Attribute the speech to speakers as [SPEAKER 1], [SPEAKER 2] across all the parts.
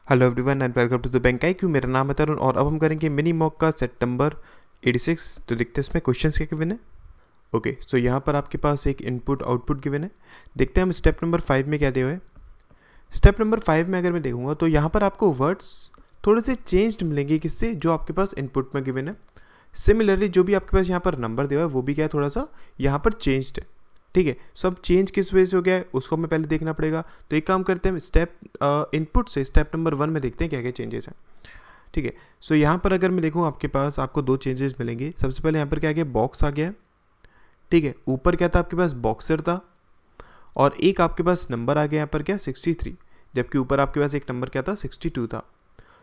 [SPEAKER 1] Hello everyone and welcome to the bank IQ। मेरा नाम है तरुण और अब हम करेंगे मिनी मॉक का सेट नंबर 86। तो देखते हैं इसमें क्वेश्चंस क्या गिवन है। ओके, सो यहाँ पर आपके पास एक इनपुट आउटपुट गिवन है। देखते हैं हम स्टेप नंबर 5 में क्या दिया हुआ है। स्टेप नंबर 5 में अगर मैं देखूँगा तो यहाँ पर आपको वर्ड्स थोड़े से चेंज्ड मिलेंगे, किससे, जो आपके पास इनपुट में गिवन है। सिमिलरली जो भी आपके पास यहाँ पर नंबर दिया हुआ है वो भी क्या है, थोड़ा सा यहाँ पर चेंज्ड है। ठीक है, सो अब चेंज किस वजह से हो गया है उसको हमें पहले देखना पड़ेगा। तो एक काम करते हैं, स्टेप इनपुट से स्टेप नंबर 1 में देखते हैं क्या क्या चेंजेस हैं। ठीक है, सो यहाँ पर अगर मैं देखूँ आपके पास आपको दो चेंजेस मिलेंगे। सबसे पहले यहाँ पर क्या आ गया, बॉक्स आ गया है। ठीक है, ऊपर क्या था आपके पास, बॉक्सर था, और एक आपके पास नंबर आ गया यहाँ पर क्या, 63, जबकि ऊपर आपके पास एक नंबर क्या था, 62 था।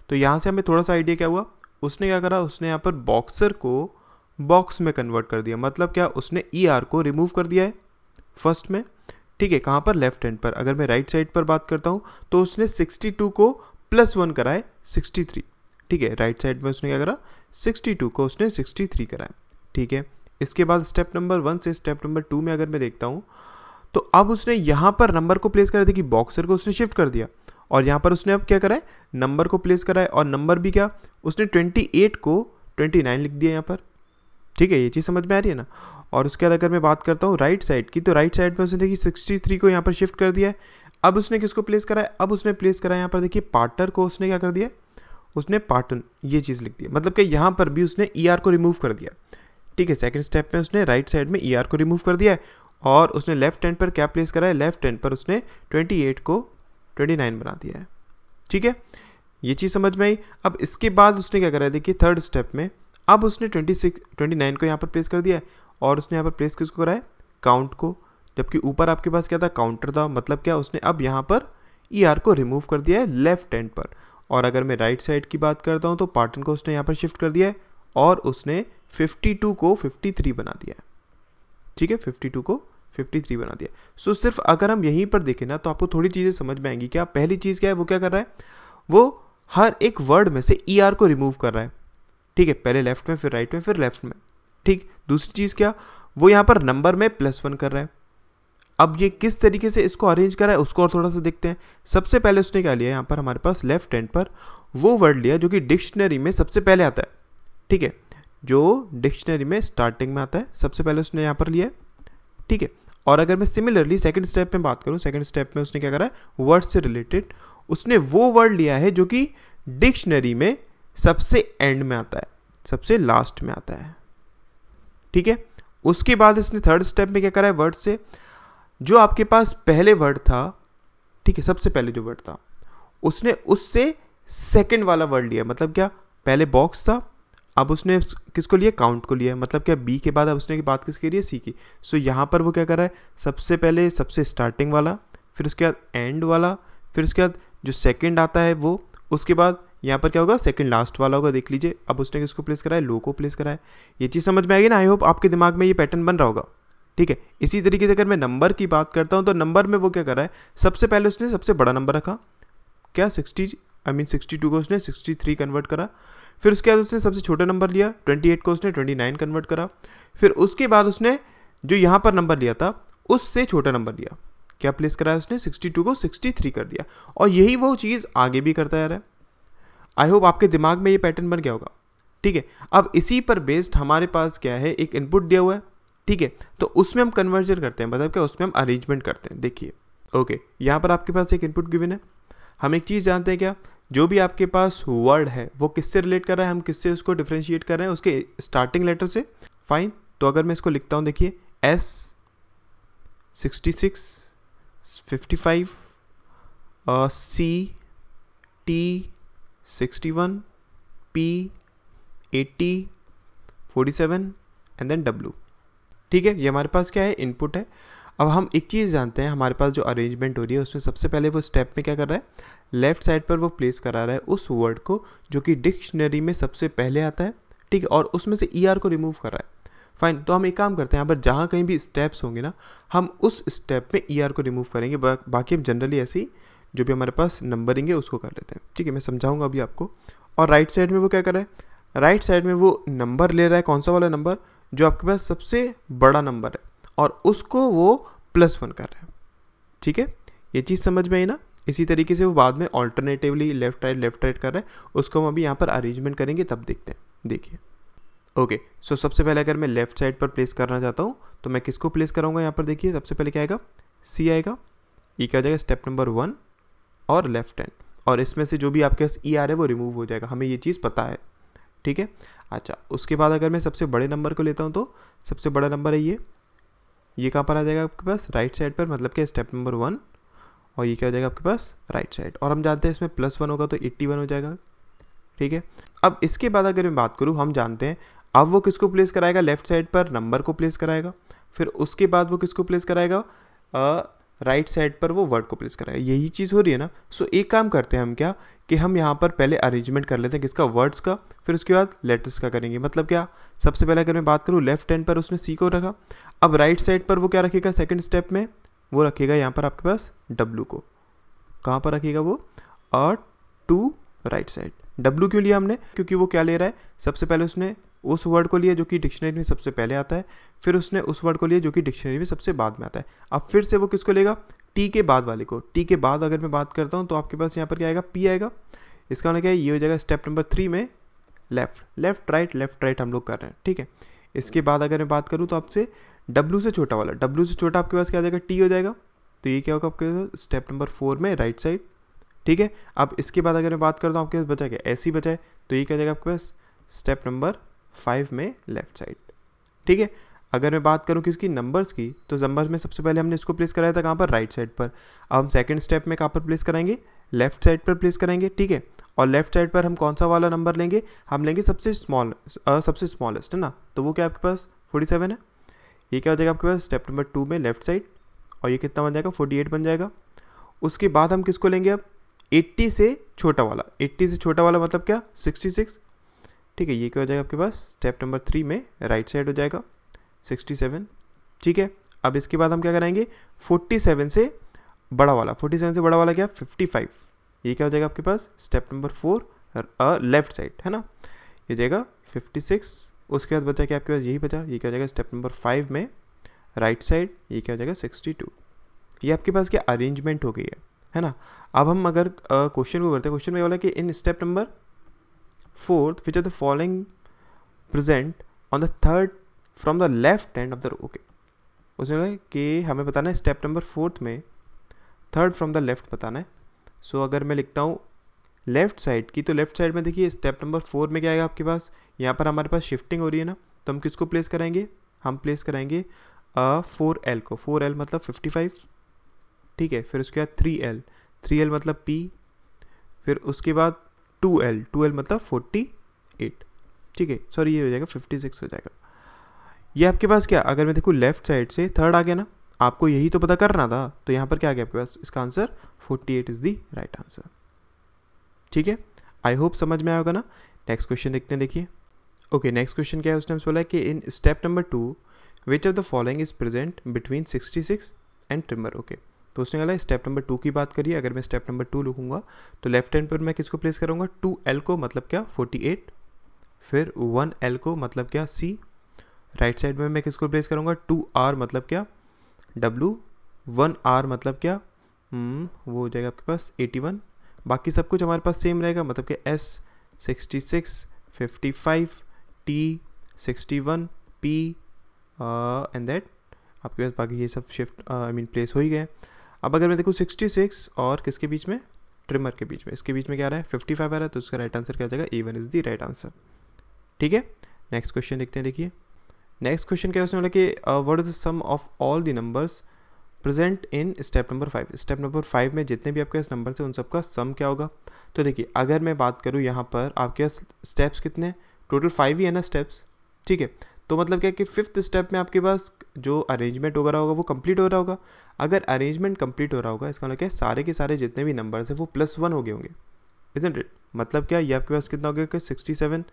[SPEAKER 1] तो यहाँ से हमें थोड़ा सा आइडिया क्या हुआ, उसने क्या करा, उसने यहाँ पर बॉक्सर को बॉक्स में कन्वर्ट कर दिया। मतलब क्या, उसने ER को रिमूव कर दिया है फर्स्ट में। ठीक है, कहाँ पर, लेफ्ट हैंड पर। अगर मैं राइट साइड पर बात करता हूँ तो उसने 62 को +1 कराए 63। ठीक है, राइट साइड में उसने क्या करा, 62 को उसने 63 कराया। ठीक है, इसके बाद स्टेप नंबर 1 से स्टेप नंबर 2 में अगर मैं देखता हूँ तो अब उसने यहाँ पर नंबर को प्लेस करा, देखिए बॉक्सर को उसने शिफ्ट कर दिया और यहाँ पर उसने अब क्या करा है, नंबर को प्लेस करा है, और नंबर भी क्या, उसने 28 को 29 लिख दिया यहाँ पर। ठीक है, ये चीज़ समझ में आ रही है ना। और उसके बाद अगर मैं बात करता हूँ राइट साइड की, तो राइट साइड में उसने देखिए 63 को यहाँ पर शिफ्ट कर दिया है। अब उसने किसको प्लेस करा है, अब उसने प्लेस करा है यहाँ पर देखिए पार्टनर को उसने क्या कर दिया, उसने पार्टन ये चीज़ लिख दी। मतलब कि यहाँ पर भी उसने ER को रिमूव कर दिया। ठीक है, सेकंड स्टेप में उसने राइट साइड में ER को रिमूव कर दिया है और उसने लेफ्ट हैंड पर क्या प्लेस करा है, लेफ्ट हैंड पर उसने 28 को 29 बना दिया है। ठीक है, ये चीज़ समझ में आई। अब इसके बाद उसने क्या करा है, देखिए थर्ड स्टेप में अब उसने 29 को यहाँ पर प्लेस कर दिया है और उसने यहाँ पर प्लेस किसको करा है, काउंट को, जबकि ऊपर आपके पास क्या था, काउंटर था। मतलब क्या, उसने अब यहाँ पर ER को रिमूव कर दिया है लेफ्ट हैंड पर। और अगर मैं राइट साइड की बात करता हूँ तो पार्टन को उसने यहाँ पर शिफ्ट कर दिया है और उसने 52 को 53 बना दिया है। ठीक है, 52 को 53 बना दिया। सो सिर्फ अगर हम यहीं पर देखें ना तो आपको थोड़ी चीज़ें समझ में आएंगी। क्या, पहली चीज़ क्या है, वो क्या कर रहा है, वो हर एक वर्ड में से ER को रिमूव कर रहा है। ठीक है, पहले लेफ्ट में, फिर राइट में, फिर लेफ्ट में। ठीक, दूसरी चीज़ क्या, वो यहाँ पर नंबर में +1 कर रहा है। अब ये किस तरीके से इसको अरेंज करा है उसको और थोड़ा सा देखते हैं। सबसे पहले उसने क्या लिया, यहाँ पर हमारे पास लेफ्ट हैंड पर वो वर्ड लिया जो कि डिक्शनरी में सबसे पहले आता है। ठीक है, जो डिक्शनरी में स्टार्टिंग में आता है, सबसे पहले उसने यहाँ पर लिया है। ठीक है, और अगर मैं सिमिलरली सेकंड स्टेप में बात करूँ, सेकंड स्टेप में उसने क्या करा है, वर्ड से रिलेटेड उसने वो वर्ड लिया है जो कि डिक्शनरी में सबसे एंड में आता है, सबसे लास्ट में आता है। ठीक है, उसके बाद इसने थर्ड स्टेप में क्या करा है, वर्ड से जो आपके पास पहले वर्ड था, ठीक है, सबसे पहले जो वर्ड था उसने उससे सेकंड वाला वर्ड लिया। मतलब क्या, पहले बॉक्स था, अब उसने किसको लिया, काउंट को लिया। मतलब क्या, B के बाद अब उसने की बात किसके लिए, C की। सो यहाँ पर वो क्या कर रहा है, सबसे पहले सबसे स्टार्टिंग वाला, फिर उसके बाद एंड वाला, फिर उसके बाद जो सेकंड आता है वो, उसके बाद यहाँ पर क्या होगा, सेकंड लास्ट वाला होगा। देख लीजिए, अब उसने किसको प्लेस करा है, लो को प्लेस करा है। ये चीज़ समझ में आएगी ना। आई होप आपके दिमाग में ये पैटर्न बन रहा होगा। ठीक है, इसी तरीके से अगर मैं नंबर की बात करता हूँ तो नंबर में वो क्या कर रहा है, सबसे पहले उसने सबसे बड़ा नंबर रखा, क्या 62 को उसने 63 कन्वर्ट करा। फिर उसके बाद उसने सबसे छोटा नंबर लिया, 28 को उसने 29 कन्वर्ट करा। फिर उसके बाद उसने जो यहाँ पर नंबर लिया था उससे छोटा नंबर लिया, क्या प्लेस करा है उसने, 62 को 63 कर दिया। और यही वो चीज़ आगे भी करता जा रहा है। आई होप आपके दिमाग में ये पैटर्न बन गया होगा। ठीक है, अब इसी पर बेस्ड हमारे पास क्या है, एक इनपुट दिया हुआ है। ठीक है, तो उसमें हम कन्वर्जन करते हैं, मतलब क्या, उसमें हम अरेंजमेंट करते हैं। देखिए, ओके, यहाँ पर आपके पास एक इनपुट गिवन है। हम एक चीज़ जानते हैं, क्या, जो भी आपके पास वर्ड है वो किससे रिलेट कर रहा है, हम किससे उसको डिफ्रेंशिएट कर रहे हैं, उसके स्टार्टिंग लेटर से। फाइन, तो अगर मैं इसको लिखता हूँ, देखिए S 66 55 C T 61 P 80 47 and then W। ठीक है, ये हमारे पास क्या है, इनपुट है। अब हम एक चीज़ जानते हैं, हमारे पास जो अरेंजमेंट हो रही है उसमें सबसे पहले वो स्टेप में क्या कर रहा है, लेफ्ट साइड पर वो प्लेस करा रहा है उस वर्ड को जो कि डिक्शनरी में सबसे पहले आता है। ठीक है, और उसमें से ER को रिमूव कर रहा है। फाइन, तो हम एक काम करते हैं, यहाँ पर जहाँ कहीं भी स्टेप्स होंगे ना, हम उस स्टेप में ER को रिमूव करेंगे। बाकी हम जनरली ऐसे ही जो भी हमारे पास नंबरिंग है उसको कर लेते हैं। ठीक है, मैं समझाऊंगा अभी आपको। और राइट साइड में वो क्या कर रहा है, राइट साइड में वो नंबर ले रहा है, कौन सा वाला नंबर, जो आपके पास सबसे बड़ा नंबर है, और उसको वो +1 कर रहा है। ठीक है, ये चीज़ समझ में आई ना। इसी तरीके से वो बाद में ऑल्टरनेटिवली लेफ्ट राइट कर रहा है, उसको हम अभी यहाँ पर अरेंजमेंट करेंगे तब देखते हैं। देखिए ओके, सो सबसे पहले अगर मैं लेफ्ट साइड पर प्लेस करना चाहता हूँ तो मैं किसको प्लेस कराऊंगा यहाँ पर। देखिए सबसे पहले क्या आएगा, सी आएगा, ई क्या हो जाएगा स्टेप नंबर 1 और लेफ्ट हैंड, और इसमें से जो भी आपके पास ई आ रहा है वो रिमूव हो जाएगा, हमें ये चीज़ पता है, ठीक है। अच्छा, उसके बाद अगर मैं सबसे बड़े नंबर को लेता हूँ तो सबसे बड़ा नंबर है ये कहाँ पर आ जाएगा आपके पास, राइट साइड पर, मतलब कि स्टेप नंबर 1, और ये क्या हो जाएगा आपके पास राइट साइड, और हम जानते हैं इसमें +1 होगा तो 81 हो जाएगा, ठीक है। अब इसके बाद अगर मैं बात करूँ, हम जानते हैं अब वो किसको प्लेस कराएगा, लेफ्ट साइड पर नंबर को प्लेस कराएगा, फिर उसके बाद वो किसको प्लेस कराएगा, राइट साइड पर वो वर्ड को प्लेस कराएगा। यही चीज़ हो रही है ना। सो एक काम करते हैं हम क्या कि हम यहाँ पर पहले अरेंजमेंट कर लेते हैं किसका, वर्ड्स का, फिर उसके बाद लेटर्स का करेंगे। मतलब क्या, सबसे पहले अगर मैं बात करूँ लेफ्ट हैंड पर उसने सी को रखा, अब राइट साइड पर वो क्या रखेगा, सेकंड स्टेप में वो रखेगा यहाँ पर आपके पास डब्लू को, कहाँ पर रखेगा वो, टू राइट साइड। डब्लू क्यों लिया हमने, क्योंकि वो क्या ले रहा है, सबसे पहले उसने उस वर्ड को लिया जो कि डिक्शनरी में सबसे पहले आता है, फिर उसने उस वर्ड को लिया जो कि डिक्शनरी में सबसे बाद में आता है। अब फिर से वो किसको लेगा, टी के बाद वाले को। टी के बाद अगर मैं बात करता हूँ तो आपके पास यहाँ पर क्या आएगा, पी आएगा। इसका मतलब क्या है, ये हो जाएगा स्टेप नंबर 3 में लेफ्ट राइट हम लोग कर रहे हैं, ठीक है। इसके बाद अगर मैं बात करूँ तो आपसे डब्लू से छोटा वाला, डब्लू से छोटा आपके पास क्या आ जाएगा, टी हो जाएगा। तो ये क्या होगा आपके स्टेप नंबर 4 में राइट साइड, ठीक है। अब इसके बाद अगर मैं बात करता हूँ आपके पास बचा क्या, ऐसे ही बचा है, तो ये क्या जाएगा आपके पास स्टेप नंबर 5 में लेफ्ट साइड, ठीक है। अगर मैं बात करूँ किसकी, नंबर्स की, तो नंबर्स में सबसे पहले हमने इसको प्लेस कराया था कहाँ पर, राइट साइड पर। अब हम सेकंड स्टेप में कहाँ पर प्लेस कराएंगे, लेफ्ट साइड पर प्लेस कराएंगे, ठीक है। और लेफ्ट साइड पर हम कौन सा वाला नंबर लेंगे, हम लेंगे सबसे स्मॉलेस्ट, है ना। तो वो क्या आपके पास 47 है। ये क्या हो जाएगा आपके पास स्टेप नंबर 2 में लेफ्ट साइड, और ये कितना बन जाएगा, 48 बन जाएगा। उसके बाद हम किसको लेंगे अब, 80 से छोटा वाला, 80 से छोटा वाला मतलब क्या, 66, ठीक है। ये क्या हो जाएगा आपके पास स्टेप नंबर 3 में राइट साइड हो जाएगा 67, ठीक है। अब इसके बाद हम क्या कराएंगे, 47 से बड़ा वाला, 47 से बड़ा वाला क्या, 55, ये क्या हो जाएगा आपके पास स्टेप नंबर 4 लेफ्ट साइड, है ना। ये जाएगा 56। उसके बाद बचा क्या आपके पास, यही बचा, ये क्या हो जाएगा स्टेप नंबर 5 में राइट साइड, ये क्या हो जाएगा 62। ये आपके पास क्या अरेंजमेंट हो गई है ना। अब हम अगर क्वेश्चन को करते हैं, क्वेश्चन में बोला कि in step number 4 which are the following present on the third from the left hand of the, okay. उसने कि हमें बताना है स्टेप नंबर 4 में थर्ड फ्रॉम द लेफ्ट बताना है। सो अगर मैं लिखता हूँ लेफ्ट साइड की, तो लेफ्ट साइड में देखिए स्टेप नंबर 4 में क्या आएगा आपके पास, यहाँ पर हमारे पास शिफ्टिंग हो रही है ना, तो हम किसको प्लेस कराएंगे, हम प्लेस कराएंगे 4L को, 4L मतलब 55, ठीक है। फिर उसके बाद 3L मतलब P, फिर उसके बाद 2L मतलब 48, ठीक है। सॉरी ये हो जाएगा 56 हो जाएगा। ये आपके पास क्या, अगर मैं देखूँ लेफ्ट साइड से थर्ड आ गया ना, आपको यही तो पता करना था, तो यहाँ पर क्या आ गया आपके पास, इसका answer 48 is the right answer, ठीक है। आई होप समझ में आया होगा ना। नेक्स्ट क्वेश्चन देखते हैं, देखिए। ओके, नेक्स्ट क्वेश्चन क्या है, उसने बोला कि in step number 2 which of the following is present between 66 and trimmer, okay. तो उसने बोला स्टेप नंबर 2 की बात करिए। अगर मैं स्टेप नंबर 2 लिखूंगा तो लेफ्ट हैंड पर मैं किसको प्लेस करूंगा, 2L को मतलब क्या 48, फिर 1L को मतलब क्या C, राइट साइड में मैं किसको प्लेस करूंगा, 2R मतलब क्या W, 1R मतलब क्या वो हो जाएगा आपके पास 81। बाकी सब कुछ हमारे पास सेम रहेगा, मतलब कि S 66, 55, T 61, P and that आपके पास बाकी ये सब शिफ्ट प्लेस हो ही गए। अब अगर मैं देखूँ 66 और किसके बीच में, ट्रिमर के बीच में, इसके बीच में क्या आ रहा है 55 आ रहा है, तो उसका राइट आंसर क्या हो जाएगा, A1 is the right answer, ठीक है। नेक्स्ट क्वेश्चन देखते हैं, देखिए। नेक्स्ट क्वेश्चन क्या है, उसने बोला कि what is the sum of all the numbers present in step number 5। Step number 5 में जितने भी आपके पास नंबर है उन सबका सम क्या होगा। तो देखिए अगर मैं बात करूँ यहाँ पर आपके पास स्टेप्स कितने, टोटल 5 ही है ना स्टेप्स, ठीक है। तो मतलब क्या कि 5th स्टेप में आपके पास जो अरेंजमेंट वगैरह होगा वो कंप्लीट हो रहा होगा। अगर अरेंजमेंट कंप्लीट हो रहा होगा इसका मतलब क्या सारे के सारे जितने भी नंबर्स हैं वो +1 हो गए होंगे, इजंट इट। मतलब क्या ये आपके पास कितना हो गया कि 67,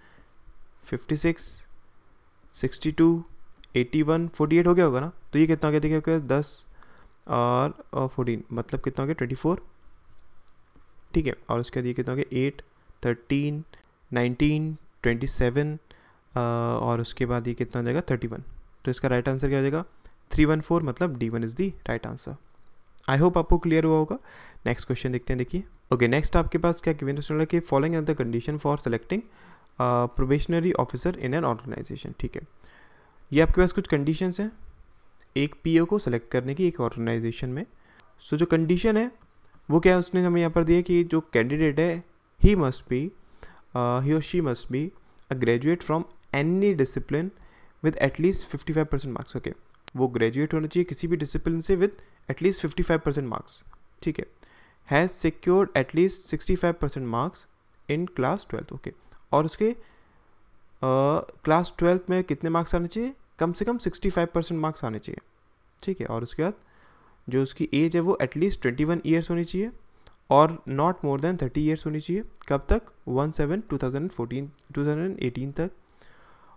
[SPEAKER 1] 56, 62, 81, 48 हो गया होगा ना। तो ये कितना हो गया, देखिए आपके पास 10 और 14 मतलब कितना हो गया 24, ठीक है। और उसके बाद ये कितना हो गया 8, 13, 19, 27 और उसके बाद ये कितना हो जाएगा 31। तो इसका राइट आंसर क्या हो जाएगा 314, मतलब D1 is the right answer. I hope आपको क्लियर हुआ होगा। नेक्स्ट क्वेश्चन देखते हैं, देखिए। ओके, नेक्स्ट आपके पास क्या गिवन है कि following are the condition for selecting probationary officer in an organization. ठीक है, ये आपके पास कुछ कंडीशंस हैं एक पीओ को सेलेक्ट करने की एक ऑर्गेनाइजेशन में। सो जो कंडीशन है वो क्या है, उसने हमें यहाँ पर दिया कि जो कैंडिडेट है ही और she must be a graduate from any discipline with at least 55% marks. Okay, वो ग्रेजुएट होना चाहिए किसी भी डिसिप्लिन से विद एटलीस्ट 55% मार्क्स। ठीक है, has secured at least 65% marks in class 12। Okay, और उसके क्लास 12 में कितने मार्क्स आने चाहिए, कम से कम 65% मार्क्स आने चाहिए। ठीक है, और उसके बाद जो उसकी एज है वो एटलीस्ट 21 ईयर्स होनी चाहिए और नॉट मोर देन 30 ईयर्स होनी चाहिए। कब तक, 1/7/2018 तक।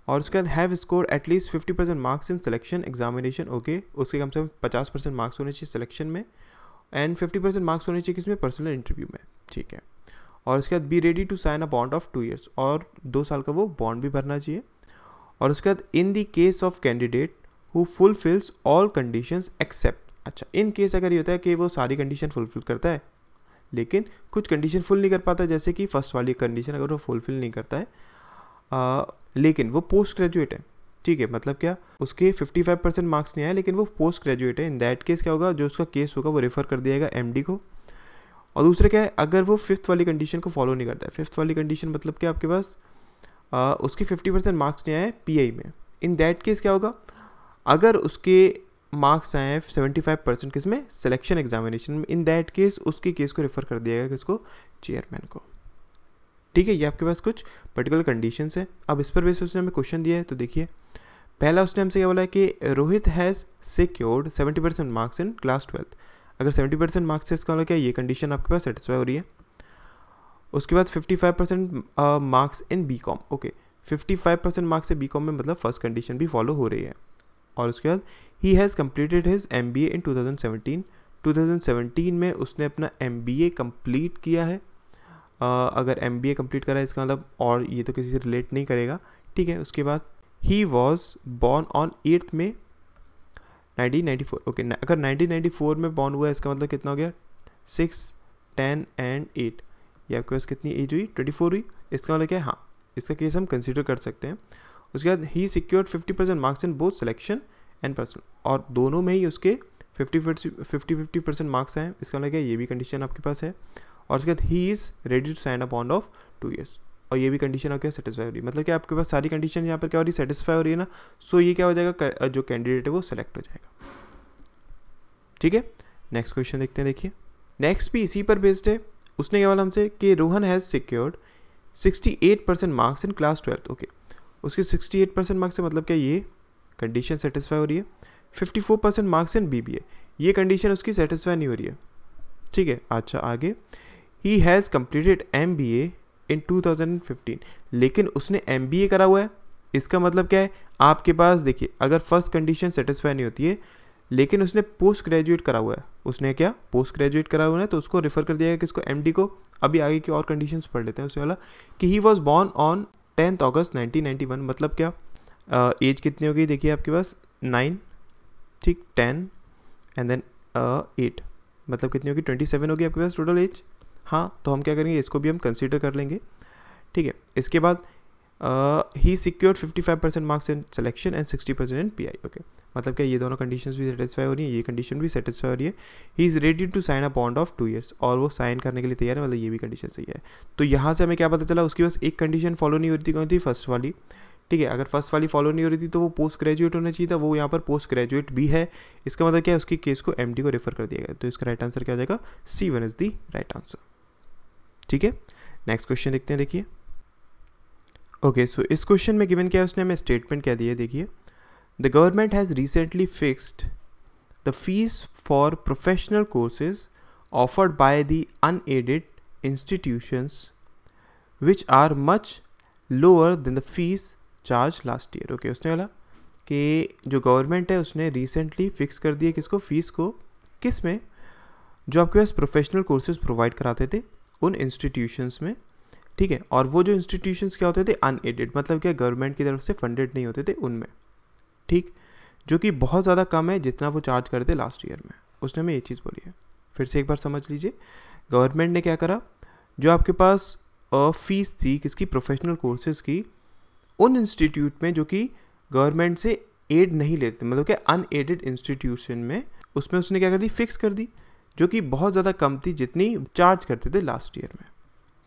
[SPEAKER 1] और उसके बाद have score at least 50% marks in selection examination. Okay, उसके कम से कम 50% मार्क्स होने चाहिए सिलेक्शन में एंड 50% मार्क्स होने चाहिए किसमें, पर्सनल इंटरव्यू में। ठीक है, और उसके बाद be ready to sign a bond of 2 years, और 2 साल का वो बॉन्ड भी भरना चाहिए। और उसके बाद in the case of candidate who fulfils all conditions except. अच्छा, इन केस अगर ये होता है कि वो सारी कंडीशन फुलफिल करता है लेकिन कुछ कंडीशन फुल नहीं कर पाता, जैसे कि फर्स्ट वाली कंडीशन अगर वो फुलफिल नहीं करता है लेकिन वो पोस्ट ग्रेजुएट है। ठीक है, मतलब क्या, उसके 55% मार्क्स नहीं आए लेकिन वो पोस्ट ग्रेजुएट है। इन दैट केस क्या होगा, जो उसका केस होगा वो रेफर कर दिया जाएगा एमडी को। और दूसरा क्या है, अगर वो 5th वाली कंडीशन को फॉलो नहीं करता है। 5th वाली कंडीशन मतलब क्या, आपके पास उसके 50% मार्क्स नहीं आए पीआई में। इन दैट केस क्या होगा, अगर उसके मार्क्स आए 75% किसमें, सिलेक्शन एग्जामिनेशन में, इन दैट केस उसके केस को रेफर कर दिया जाएगा किसको, चेयरमैन को। ठीक है, ये आपके पास कुछ पर्टिकुलर कंडीशंस है। अब इस पर बेस उसने हमें क्वेश्चन दिया है, तो देखिए पहला उसने हमसे क्या बोला है कि Rohit has secured 70% marks in class 12। अगर 70% मार्क्स है इसका मतलब क्या, ये कंडीशन आपके पास सेटिस्फाई हो रही है। उसके बाद 55% marks in B com. Okay, 55% marks है बी कॉम में, मतलब फर्स्ट कंडीशन भी फॉलो हो रही है। और उसके बाद he has completed his MBA इन 2017। 2017 में उसने अपना MBA कंप्लीट किया है। अगर MBA कंप्लीट करा है इसका मतलब, और ये तो किसी से रिलेट नहीं करेगा। ठीक है, उसके बाद he was born on 8 May 1994। Okay, अगर 1994 में बॉर्न हुआ है इसका मतलब कितना हो गया, 6, 10 एंड 8, ये आपके पास कितनी एज हुई, 24 हुई। इसका मतलब क्या है, हाँ, इसका केस हम कंसिडर कर सकते हैं। उसके बाद he secured 50% marks in both selection and personal, और दोनों में ही उसके 50% मार्क्स हैं। इसका मतलब क्या, ये भी कंडीशन आपके पास है। और उसके बाद he is ready to sign a bond of 2 years, और ये भी कंडीशन आपके सेटिस्फाई हो रही है। मतलब कि आपके पास सारी कंडीशन यहाँ पर क्या हो रही है, सेटिस्फाई हो रही है ना। सो ये क्या हो जाएगा, जो कैंडिडेट है वो सिलेक्ट हो जाएगा। ठीक है, नेक्स्ट क्वेश्चन देखते हैं, देखिए। नेक्स्ट भी इसी पर बेस्ड है। उसने क्या बोला हमसे कि Rohan has secured 68% marks in class 12। Okay, उसके 68% मार्क्स से मतलब क्या, ये कंडीशन सेटिस्फाई हो रही है। 54% मार्क्स इन BBA, ये कंडीशन उसकी सेटिस्फाई नहीं हो रही है। ठीक है, अच्छा आगे, ही हैज़ कम्प्लीटेड MBA इन 2015, लेकिन उसने MBA करा हुआ है। इसका मतलब क्या है, आपके पास देखिए, अगर फर्स्ट कंडीशन सेटिस्फाई नहीं होती है लेकिन उसने पोस्ट ग्रेजुएट करा हुआ है, उसने क्या पोस्ट ग्रेजुएट करा हुआ है, तो उसको रेफर कर दिया है किसको, MD को। अभी आगे की और कंडीशंस पढ़ लेते हैं। उसने बोला कि ही वॉज बॉर्न ऑन 10 अगस्त 1991, मतलब क्या, एज कितनी हो गई, देखिए आपके पास 9, ठीक, 10 एंड देन 8, मतलब कितनी होगी, 27 होगी आपके पास टोटल एज। हाँ, तो हम क्या करेंगे, इसको भी हम कंसीडर कर लेंगे। ठीक है, इसके बाद he secured 55% marks in selection and 60% in PI। Okay, मतलब क्या, ये दोनों कंडीशंस भी सेटिस्फाई हो रही है, ये कंडीशन भी सेटिस्फाई हो रही है। He is ready to sign a bond of 2 years, और वो साइन करने के लिए तैयार है, मतलब ये भी कंडीशन सही है। तो यहाँ से हमें क्या पता चला, उसकी बस एक कंडीशन फॉलो नहीं हो रही थी, कौन थी, फर्स्ट वाली। ठीक है, अगर फर्स्ट वाली फॉलो नहीं हो रही थी तो वो पोस्ट ग्रेजुएट होना चाहिए था, वो यहाँ पर पोस्ट ग्रेजुएट भी है। इसका मतलब क्या है, उसकी केस को MD को रेफर कर दिया गया। तो इसका राइट आंसर क्या हो जाएगा, C1 is the right answer. ठीक है, नेक्स्ट क्वेश्चन देखते हैं, देखिए। ओके, सो इस क्वेश्चन में गिवन क्या है, उसने हमें स्टेटमेंट क्या दिया है, देखिए। The government has recently fixed the fees for professional courses offered by the unaided institutions which are much lower than the fees charge last year. Okay, उसने बोला कि जो गवर्नमेंट है उसने रिसेंटली फिक्स कर दिया किसको, फीस को, किस में, जो आपके पास प्रोफेशनल कोर्सेज प्रोवाइड कराते थे उन इंस्टीट्यूशंस में। ठीक है, और वो जो इंस्टीट्यूशंस क्या होते थे, अनएडेड, मतलब क्या, गवर्नमेंट की तरफ से फंडेड नहीं होते थे उनमें। ठीक, जो कि बहुत ज़्यादा कम है जितना वो चार्ज करते लास्ट ईयर में, उसने हमें ये चीज़ बोली है। फिर से एक बार समझ लीजिए, गवर्नमेंट ने क्या करा, जो आपके पास फीस थी किसकी, प्रोफेशनल कोर्सेज की, उन इंस्टीट्यूट में जो कि गवर्नमेंट से एड नहीं लेते, मतलब कि अनएडेड इंस्टीट्यूशन में, उसमें उसने क्या कर दी, फिक्स कर दी, जो कि बहुत ज़्यादा कम थी जितनी चार्ज करते थे लास्ट ईयर में।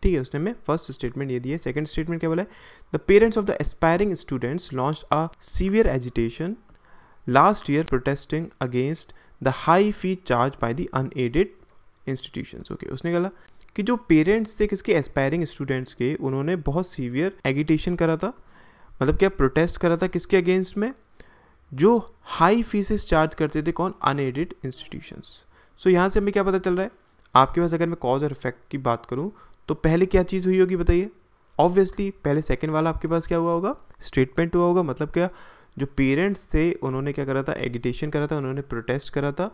[SPEAKER 1] ठीक है, उसने में फर्स्ट स्टेटमेंट ये दिया है। सेकंड स्टेटमेंट क्या बोला है, the parents of the aspiring students launched a severe agitation last year protesting against the high fee charge by the unaided institutions. Okay, उसने कहा कि जो पेरेंट्स थे किसके, एस्पायरिंग स्टूडेंट्स के, उन्होंने बहुत सीवियर एगिटेशन करा था, मतलब क्या प्रोटेस्ट करा था किसके अगेंस्ट में, जो हाई फीसेस चार्ज करते थे, कौन, अनएडेड इंस्टीट्यूशंस। सो यहाँ से हमें क्या पता चल रहा है, आपके पास अगर मैं कॉज और इफेक्ट की बात करूँ तो पहले क्या चीज़ हुई होगी बताइए, ऑब्वियसली पहले सेकंड वाला आपके पास क्या हुआ होगा, स्टेटमेंट हुआ होगा। मतलब क्या, जो पेरेंट्स थे उन्होंने क्या करा था, एगिटेशन करा था, उन्होंने प्रोटेस्ट करा था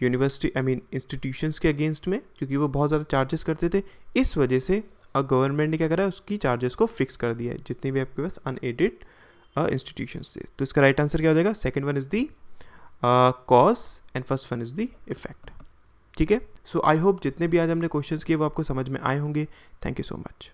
[SPEAKER 1] यूनिवर्सिटी इंस्टीट्यूशंस के अगेंस्ट में, क्योंकि वो बहुत ज़्यादा चार्जेस करते थे। इस वजह से गवर्नमेंट ने क्या करा, उसकी चार्जेस को फिक्स कर दिया है जितने भी आपके पास अनएडेड इंस्टीट्यूशंस थे। तो इसका राइट आंसर क्या हो जाएगा, second one is the cause and first one is the effect. ठीक है, सो आई होप जितने भी आज हमने क्वेश्चंस किए वो आपको समझ में आए होंगे। Thank you so much.